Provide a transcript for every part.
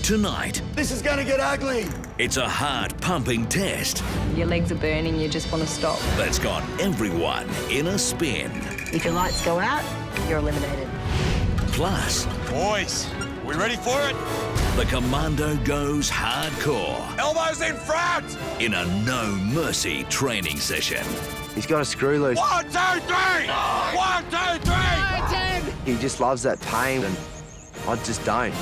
Tonight, This is going to get ugly. it's a heart-pumping test Your legs are burning, you just want to stop. that's got everyone in a spin. If your lights go out, you're eliminated. Plus, Boys, we ready for it? the Commando goes hardcore Elbows in front. in a no-mercy training session. He's got a screw loose. 1, 2, 3. 1, 2, 3. He just loves that pain, and I just don't.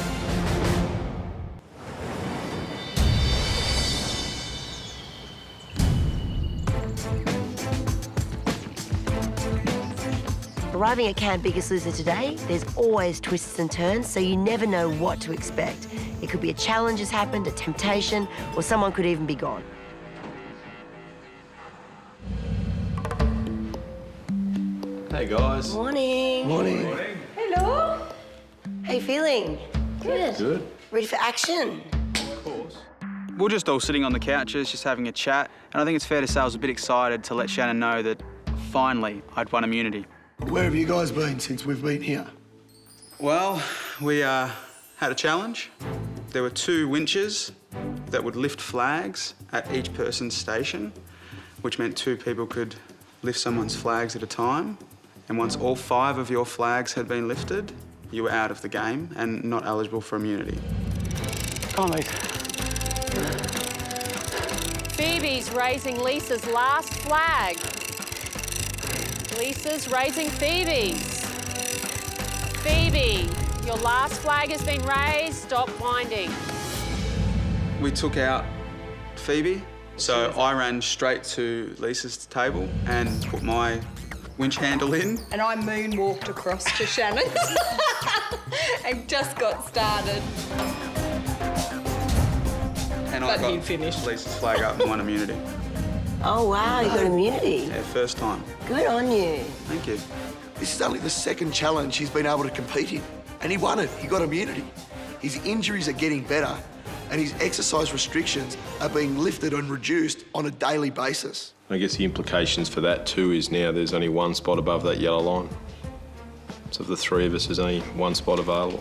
Arriving at Camp Biggest Loser today, there's always twists and turns, so you never know what to expect. It could be a challenge has happened, a temptation, or someone could even be gone. Hey guys. Morning. Morning. Hello. How you feeling? Good. Good. Ready for action? Of course. We're just all sitting on the couches, just having a chat. And I think it's fair to say I was a bit excited to let Shannan know that finally I'd won immunity. Where have you guys been since we've been here? Well, we had a challenge. There were 2 winches that would lift flags at each person's station, which meant 2 people could lift someone's flags at a time. And once all 5 of your flags had been lifted, you were out of the game and not eligible for immunity. Come on, mate. Phoebe's raising Lisa's last flag. Lisa's raising Phoebe's. Phoebe, your last flag has been raised. Stop winding. We took out Phoebe, so I ran straight to Lisa's table and put my winch handle in. And I moonwalked across to Shannon and just got started. And But I got he finished. Lisa's flag up and won immunity. Oh, wow, you got immunity. Yeah, first time. Good on you. Thank you. This is only the second challenge he's been able to compete in, and he won it. He got immunity. His injuries are getting better, and his exercise restrictions are being lifted and reduced on a daily basis. I guess the implications for that too is now there's only 1 spot above that yellow line. So of the 3 of us, there's only 1 spot available.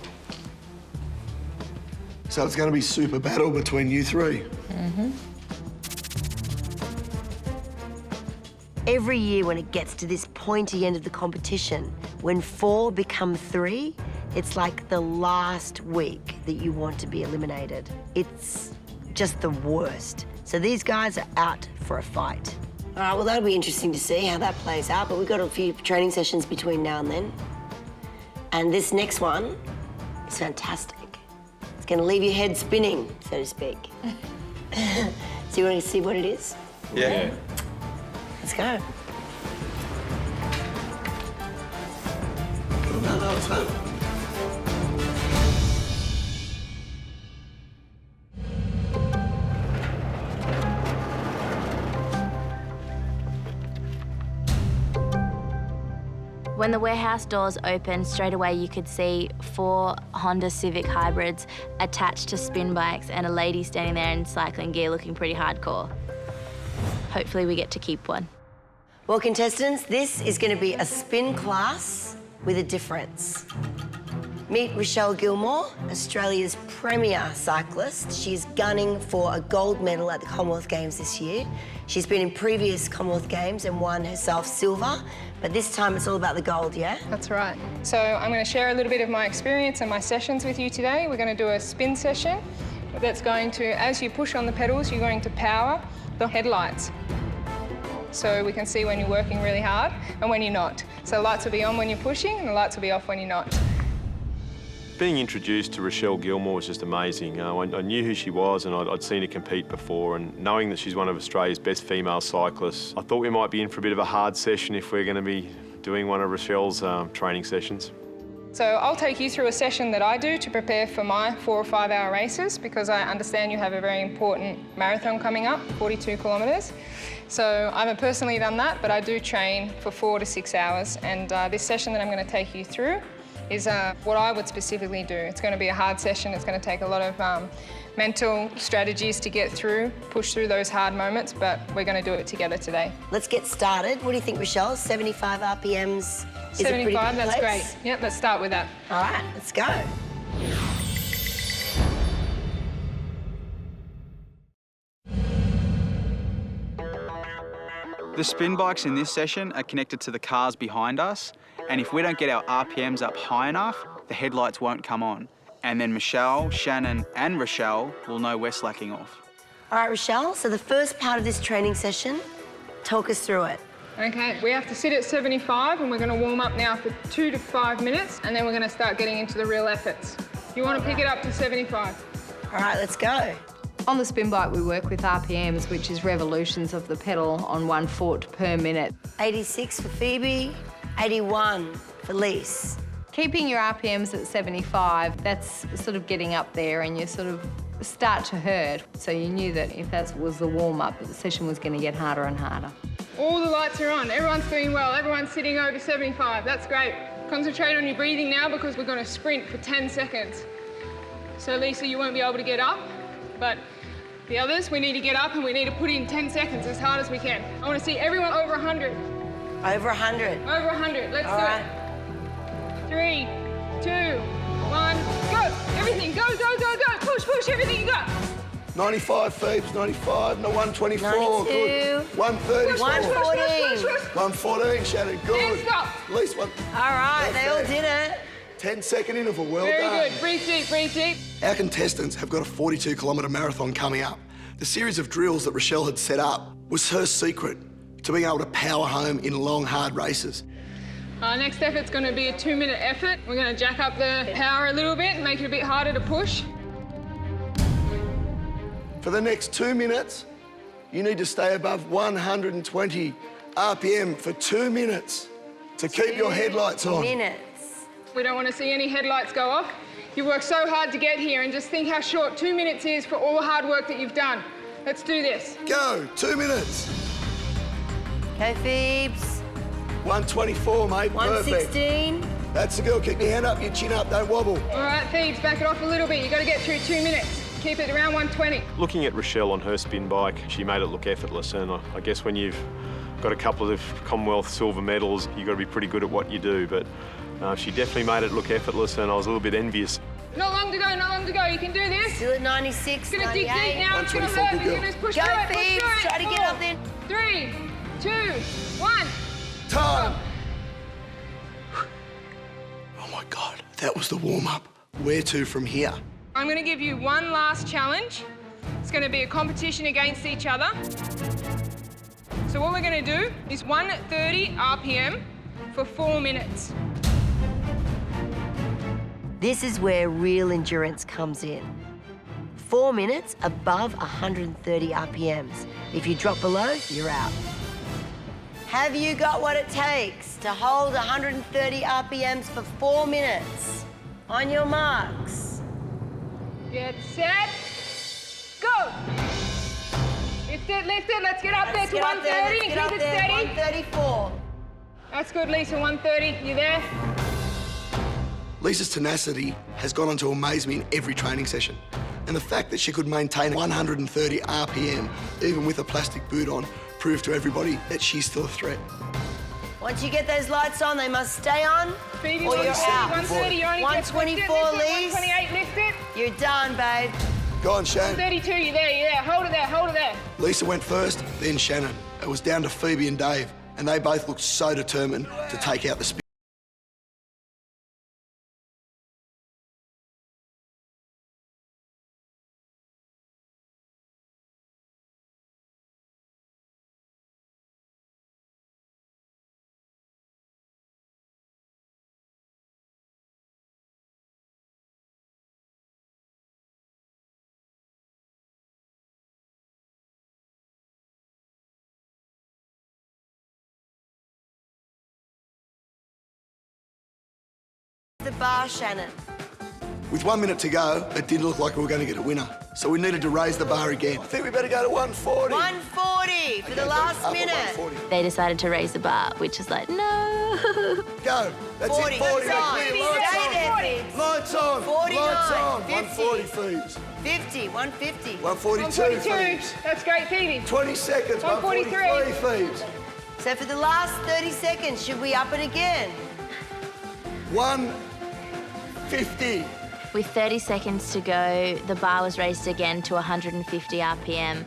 So it's going to be super battle between you 3. Every year when it gets to this pointy end of the competition, when 4 become 3, it's like the last week that you want to be eliminated. It's just the worst. So these guys are out for a fight. All right, well, that'll be interesting to see how that plays out, but we've got a few training sessions between now and then. And this next one is fantastic. It's going to leave your head spinning, so to speak. So you want to see what it is? Yeah. Let's go. No, it's not. When the warehouse doors opened, straight away you could see 4 Honda Civic hybrids attached to spin bikes and a lady standing there in cycling gear looking pretty hardcore. Hopefully we get to keep one. Well, contestants, this is going to be a spin class with a difference. Meet Rochelle Gilmore, Australia's premier cyclist. She's gunning for a gold medal at the Commonwealth Games this year. She's been in previous Commonwealth Games and won herself silver, but this time it's all about the gold, yeah? That's right. So I'm going to share a little bit of my experience and my sessions with you today. We're going to do a spin session that's going to, as you push on the pedals, you're going to power the headlights. So we can see when you're working really hard and when you're not. So the lights will be on when you're pushing and the lights will be off when you're not. Being introduced to Rochelle Gilmore was just amazing. I knew who she was and I'd seen her compete before, and knowing that she's one of Australia's best female cyclists, I thought we might be in for a bit of a hard session if we're going to be doing one of Rochelle's training sessions. So I'll take you through a session that I do to prepare for my 4 or 5 hour races, because I understand you have a very important marathon coming up, 42 kilometres. So I haven't personally done that, but I do train for 4 to 6 hours, and this session that I'm going to take you through is what I would specifically do. It's going to be a hard session. It's going to take a lot of mental strategies to get through, push through those hard moments, but we're going to do it together today. Let's get started. What do you think, Rochelle? 75 RPMs is a pretty good 75, that's place? great. Yep, let's start with that. All right, let's go. The spin bikes in this session are connected to the cars behind us, and if we don't get our RPMs up high enough, the headlights won't come on. And then Michelle, Shannan and Rochelle will know we're slacking off. All right, Rochelle, so the first part of this training session, talk us through it. Okay, we have to sit at 75 and we're going to warm up now for 2 to 5 minutes and then we're going to start getting into the real efforts. You want to pick it up to 75. All right, let's go. On the spin bike, we work with RPMs, which is revolutions of the pedal on 1 foot per minute. 86 for Phoebe, 81 for Lise. Keeping your RPMs at 75, that's sort of getting up there and you sort of start to hurt. So you knew that if that was the warm-up, the session was going to get harder and harder. All the lights are on. Everyone's doing well. Everyone's sitting over 75. That's great. Concentrate on your breathing now because we're going to sprint for 10 seconds. So, Lisa, you won't be able to get up, but the others, we need to get up and we need to put in 10 seconds as hard as we can. I want to see everyone over 100. Over 100. Over 100. Let's do it. 3, 2, 1, go. Everything, go, go, go, go. Push, push, everything, go. 95, Phoebes, 95, no, 124, 92. Good. 130, 114. 114, Shannon, good. And stop. At least one. All right, they all Okay. did it. 10-second interval, well Very done. good. Breathe deep, breathe deep. Our contestants have got a 42-kilometre marathon coming up. The series of drills that Rochelle had set up was her secret to being able to power home in long, hard races. Our next effort's going to be a 2-minute effort. We're going to jack up the power a little bit and make it a bit harder to push. For the next 2 minutes, you need to stay above 120 RPM for 2 minutes to keep your headlights on. Minutes. We don't want to see any headlights go off. You worked so hard to get here and just think how short 2 minutes is for all the hard work that you've done. Let's do this. Go, 2 minutes. Okay, Phoebes. 124, mate, perfect. 116. That's the girl, keep your hand up, your chin up, don't wobble. All right, Phoebes, back it off a little bit. You've got to get through 2 minutes. Keep it around 120. Looking at Rochelle on her spin bike, she made it look effortless, and I guess when you've got a couple of Commonwealth silver medals, you've got to be pretty good at what you do, but she definitely made it look effortless, and I was a little bit envious. Not long to go, not long to go. You can do this. Still at 96, It's going to dig 98. deep now. It's going to 124, hurt. good You're girl. going to push Go, through it. Push Phoebes. through it. Try to get up there. 3, 2, 1. Time. Oh my God, that was the warm-up. Where to from here? I'm going to give you one last challenge. It's going to be a competition against each other. So what we're going to do is 130 RPM for 4 minutes. This is where real endurance comes in. 4 minutes above 130 RPMs. If you drop below, you're out. Have you got what it takes to hold 130 RPMs for 4 minutes? On your marks. Get set, go. Lift it, let's get up there to 130 and keep it steady. 134. That's good, Lisa, 130, you there? Lisa's tenacity has gone on to amaze me in every training session. And the fact that she could maintain 130 RPM, even with a plastic boot on, proved to everybody that she's still a threat. Once you get those lights on, they must stay on Phoebe, or you're 130, out. 130, you only get 124, lift it, Lise. 128, lift it. You're done, babe. Go on, Shannon. 32, you're there. Hold it there, hold it there. Lisa went first, then Shannon. It was down to Phoebe and Dave, and they both looked so determined to take out the spin. The bar, Shannon. With 1 minute to go, it didn't look like we were going to get a winner. So we needed to raise the bar again. I think we better go to 140. 140 for the last up at minute. 140. They decided to raise the bar, which is like, no. Go. That's 40. it. 40. That's on. Clear. Stay there, Phoebes. Lights on. 49, Lights on. 50. 140, Phoebes. 50, 150. 142, 142, Phoebes. that's great, Phoebe. 20 seconds. 143. 143, Phoebes. So for the last 30 seconds, should we up it again? 150. With 30 seconds to go, the bar was raised again to 150 RPM.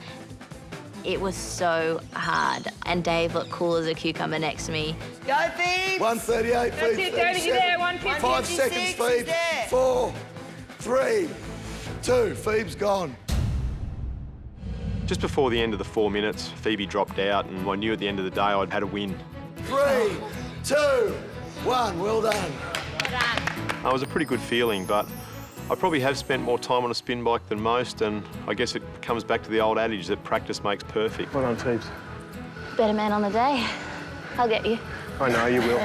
It was so hard. And Dave looked cool as a cucumber next to me. Go, Phoebe! 138, That's Phoebe. it, David, you're there, 150. 5 seconds, 56, Phoebe. he's there. 4, 3, 2, Phoebe's gone. Just before the end of the 4 minutes, Phoebe dropped out, and I knew at the end of the day I'd had a win. 3, 2, 1, well done. It was a pretty good feeling, but I probably have spent more time on a spin bike than most, and I guess it comes back to the old adage that practice makes perfect. Well done, Teebs. Better man on the day. I'll get you. I know you will.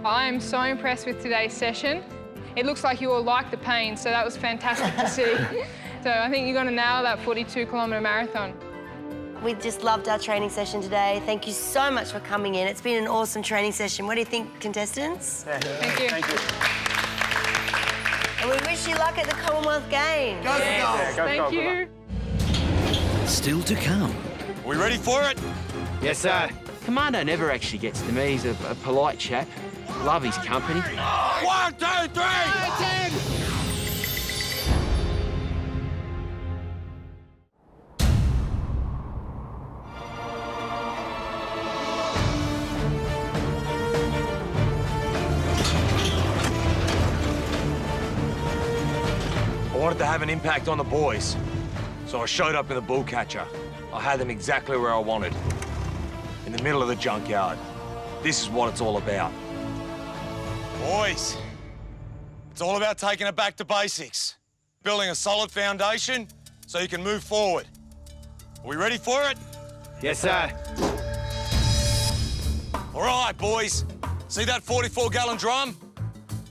I am so impressed with today's session. It looks like you all like the pain, so that was fantastic to see. So I think you're going to nail that 42-kilometre marathon. We just loved our training session today. Thank you so much for coming in. It's been an awesome training session. What do you think, contestants? Thank you. Thank you. And we wish you luck at the Commonwealth Games. Go for gold. Thank you. Still to come. We ready for it? Yes, sir. Commando never actually gets to me. He's a polite chap. Love his company. 1, 2, 3! I wanted to have an impact on the boys, so I showed up in the bull catcher. I had them exactly where I wanted, in the middle of the junkyard. This is what it's all about. Boys, it's all about taking it back to basics, building a solid foundation so you can move forward. Are we ready for it? Yes, sir. All right, boys. See that 44-gallon drum?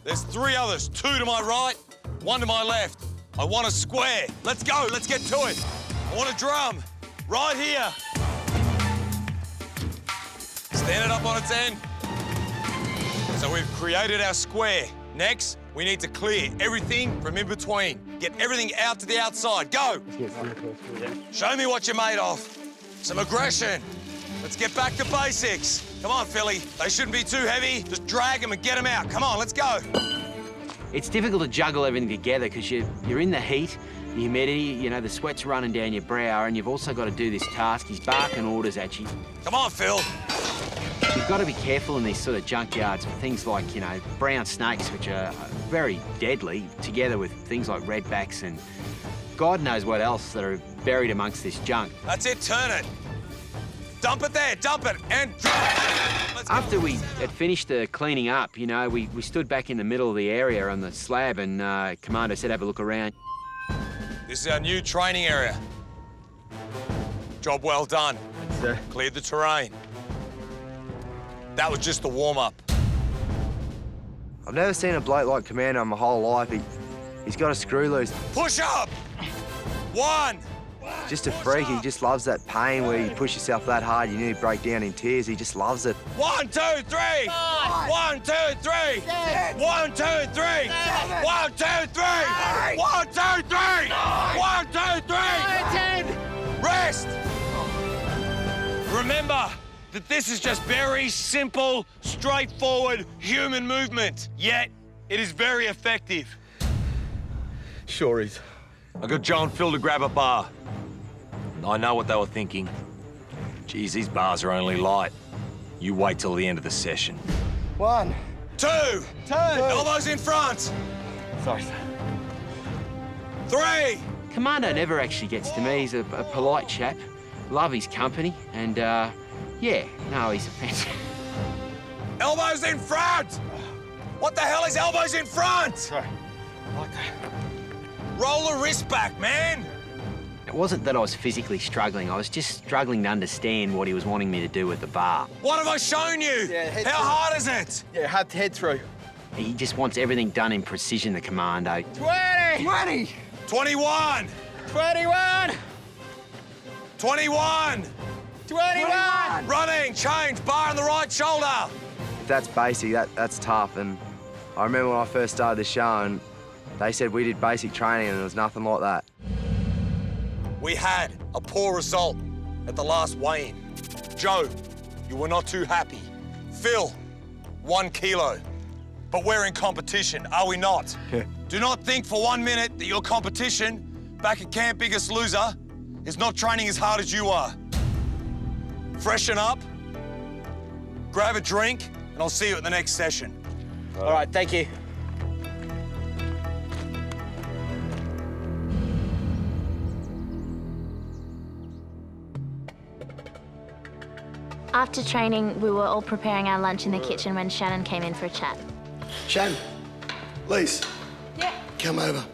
There's 3 others, 2 to my right, 1 to my left. I want a square. Let's go, let's get to it. I want a drum, right here. Stand it up on its end. So we've created our square. Next, we need to clear everything from in between. Get everything out to the outside. Go. Show me what you're made of. Some aggression. Let's get back to basics. Come on, Philly. They shouldn't be too heavy. Just drag them and get them out. Come on, let's go. It's difficult to juggle everything together because you're in the heat, the humidity, you know, the sweat's running down your brow, and you've also got to do this task. He's barking orders at you. Come on, Phil. You've got to be careful in these sort of junkyards for things like, you know, brown snakes, which are very deadly, together with things like redbacks and God knows what else that are buried amongst this junk. That's it, turn it. Dump it there, dump it, and drop it. Let's go. After we had finished the cleaning up, you know, we stood back in the middle of the area on the slab and Commando said, have a look around. This is our new training area. Job well done. Thanks, sir. Cleared the terrain. That was just the warm-up. I've never seen a bloke like Commando in my whole life. He's got a screw loose. Push up. 1. Just a freak. He just loves that pain where you push yourself that hard, you nearly break down in tears. He just loves it. 1, 2, 3. 1, 2, 3. 1, 2, 3. 1, 2, 3. 1, 2, 3. 1, 2, 3. Rest. Remember that this is just very simple, straightforward human movement. Yet, it is very effective. Sure is. I got Joe and Phil to grab a bar. I know what they were thinking. Geez, these bars are only light. You wait till the end of the session. 1, 2. Elbows in front. Sorry, sir. 3. Commando never actually gets to me. He's a polite chap. Love his company and, yeah, no, he's a fantastic. Elbows in front. What the hell is elbows in front? Sorry. I like that. Roll the wrist back, man. It wasn't that I was physically struggling. I was just struggling to understand what he was wanting me to do with the bar. What have I shown you? Yeah, head How through. hard is it? Yeah, hard to head through. He just wants everything done in precision, the Commando. 20! 20, 21. 21! 21. 21! Running, change, bar on the right shoulder. If that's basic, that's tough. And I remember when I first started the show and they said we did basic training and there was nothing like that. We had a poor result at the last weigh-in. Joe, you were not too happy. Phil, 1 kilo. But we're in competition, are we not? Yeah. Do not think for 1 minute that your competition back at Camp Biggest Loser is not training as hard as you are. Freshen up, grab a drink, and I'll see you at the next session. All right, thank you. After training, we were all preparing our lunch in the kitchen when Shannan came in for a chat. Shan, Lise, come over.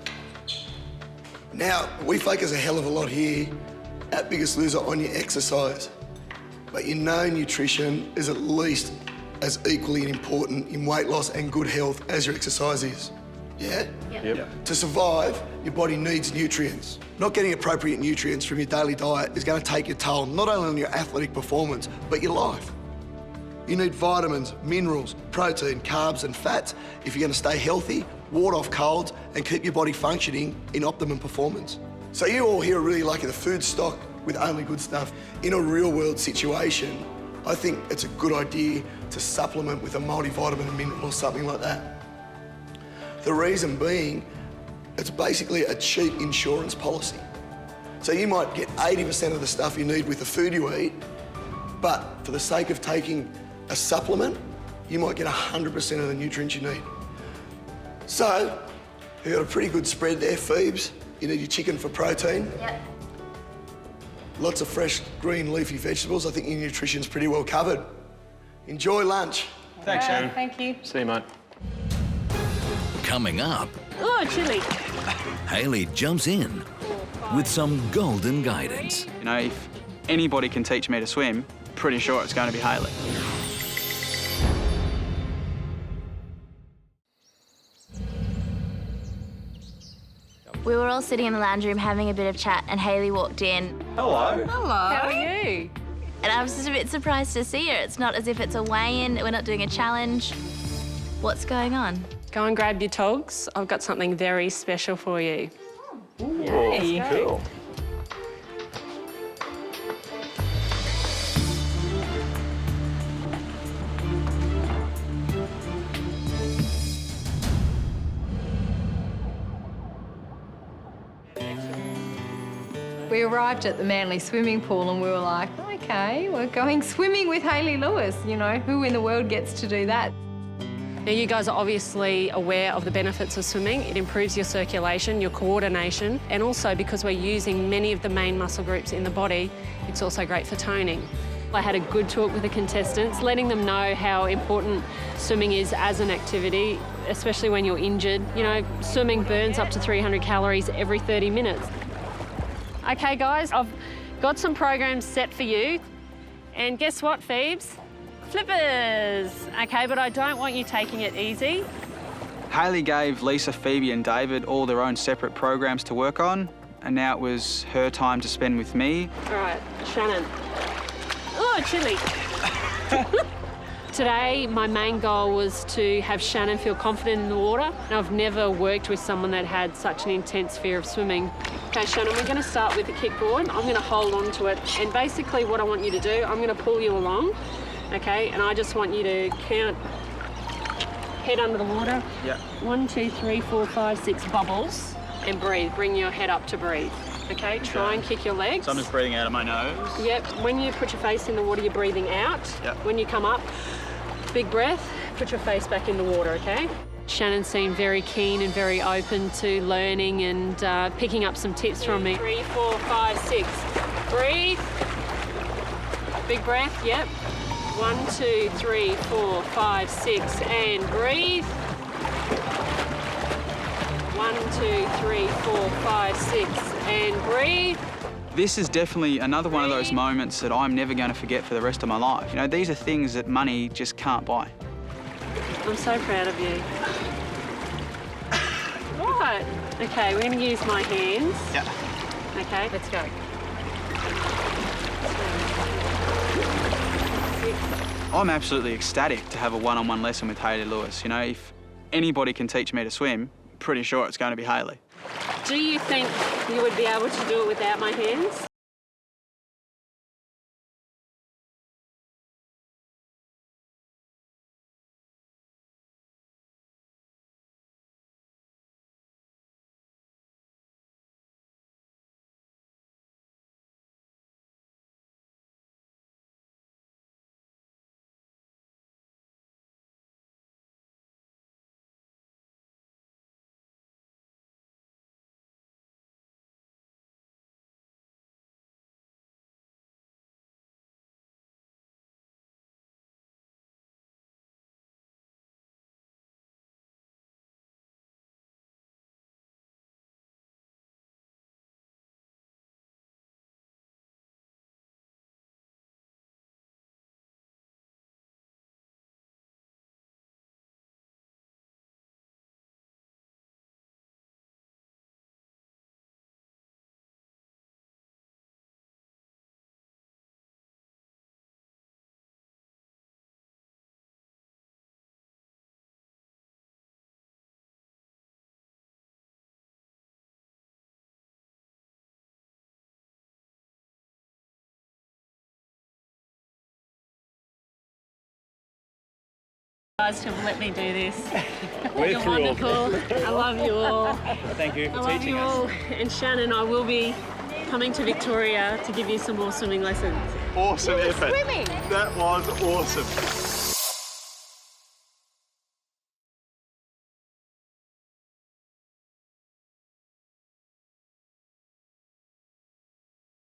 Now, we focus a hell of a lot here at Biggest Loser on your exercise, but you know nutrition is at least as equally important in weight loss and good health as your exercise is. Yeah? Yep. To survive, your body needs nutrients. Not getting appropriate nutrients from your daily diet is going to take your toll, not only on your athletic performance, but your life. You need vitamins, minerals, protein, carbs and fats if you're going to stay healthy, ward off colds and keep your body functioning in optimum performance. So you all here are really lucky the food's stocked with only good stuff. In a real world situation, I think it's a good idea to supplement with a multivitamin and mineral or something like that. The reason being, it's basically a cheap insurance policy. So you might get 80% of the stuff you need with the food you eat, but for the sake of taking a supplement, you might get 100% of the nutrients you need. So, you've got a pretty good spread there, Phoebes. You need your chicken for protein. Yep. Lots of fresh, green, leafy vegetables. I think your nutrition's pretty well covered. Enjoy lunch. Thanks, Shannon. Thank you. See you, mate. Coming up, Oh, chilli. Hayley jumps in with some golden guidance. You know, if anybody can teach me to swim, pretty sure it's going to be Hayley. We were all sitting in the lounge room having a bit of chat and Hayley walked in. Hello. How are you? And I was just a bit surprised to see her. It's not as if it's a weigh-in, we're not doing a challenge. What's going on? Go and grab your togs. I've got something very special for you. Cool. We arrived at the Manly swimming pool and we were like, okay, we're going swimming with Hayley Lewis. You know, who in the world gets to do that? Now, you guys are obviously aware of the benefits of swimming. It improves your circulation, your coordination, and also because we're using many of the main muscle groups in the body, it's also great for toning. I had a good talk with the contestants, letting them know how important swimming is as an activity, especially when you're injured. You know, swimming burns up to 300 calories every 30 minutes. Okay, guys, I've got some programs set for you. And guess what, Phoebes? Flippers. Okay, but I don't want you taking it easy. Hayley gave Lisa, Phoebe and David all their own separate programs to work on, and now it was her time to spend with me. All right, Shannon. Oh, chilli. Today, my main goal was to have Shannon feel confident in the water. And I've never worked with someone that had such an intense fear of swimming. Okay, Shannon, we're going to start with the kickboard. I'm going to hold on to it. And basically what I want you to do, I'm going to pull you along, okay? And I just want you to count head under the water. Yeah. 1, 2, 3, 4, 5, 6 bubbles. And breathe. Bring your head up to breathe. Okay, try and kick your legs. So I'm just breathing out of my nose. Yep, when you put your face in the water, you're breathing out. Yep. When you come up, big breath, put your face back in the water, okay? Shannon seemed very keen and very open to learning and picking up some tips from me. 3, 4, 5, 6. Breathe. Big breath, yep. 1, 2, 3, 4, 5, 6, and breathe. 1, 2, 3, 4, 5, 6, and breathe. This is definitely another one of those moments that I'm never going to forget for the rest of my life. You know, these are things that money just can't buy. I'm so proud of you. Right. Okay, we're going to use my hands. Yeah. Okay, let's go. I'm absolutely ecstatic to have a one-on-one lesson with Hayley Lewis. You know, if anybody can teach me to swim, pretty sure it's going to be Hayley. Do you think you would be able to do it without my hands? Guys, to let me do this. We're You're thrilled. wonderful. I love you all. Thank you for I love teaching you us. all. And Shannon, I will be coming to Victoria to give you some more swimming lessons. Awesome effort. Swimming. That was awesome.